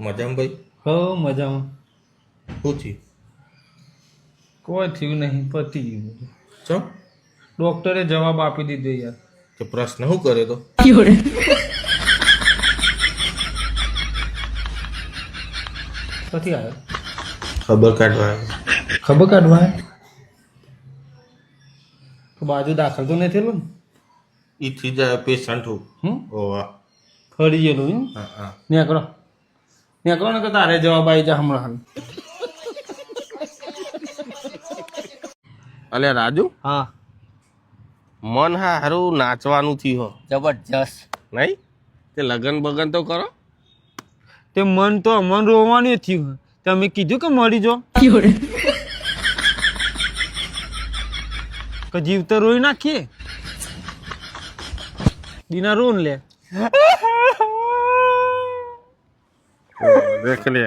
મજામાં ભાઈ? હો મજામાં. શું થયું? કોઈ થયું નહીં, પતી ગયું બધું. ચમ? ડોક્ટરે જવાબ આપી દીધો યાર. તે પ્રશ્ન શું કર્યો તો? ક્યાંથી આવ્યો? ખબર કાઢવા આવ્યો. ખબર કાઢવા આવ્યો? તો બાજુ દાખલ તો નથી થયેલું ને? ઈથી જાય પેશન્ટ હું. ઓવા. ફરી ગયેલું એમ? હા હા. નીકળો નીકળો ને કે તારે જવાબ આવી જા હમણાં. અલે રાજુ, હા મન હારું નાચવાનું થયું હો. જબરજસ્ત. નહીં તે લગન બગન તો કરો. તે મન તો મન રોવાનું થયું. તમે કીધું કે મરી જો કે જીવતો રોઈ નાખીએ. દીના રોન લે. દેખ લે.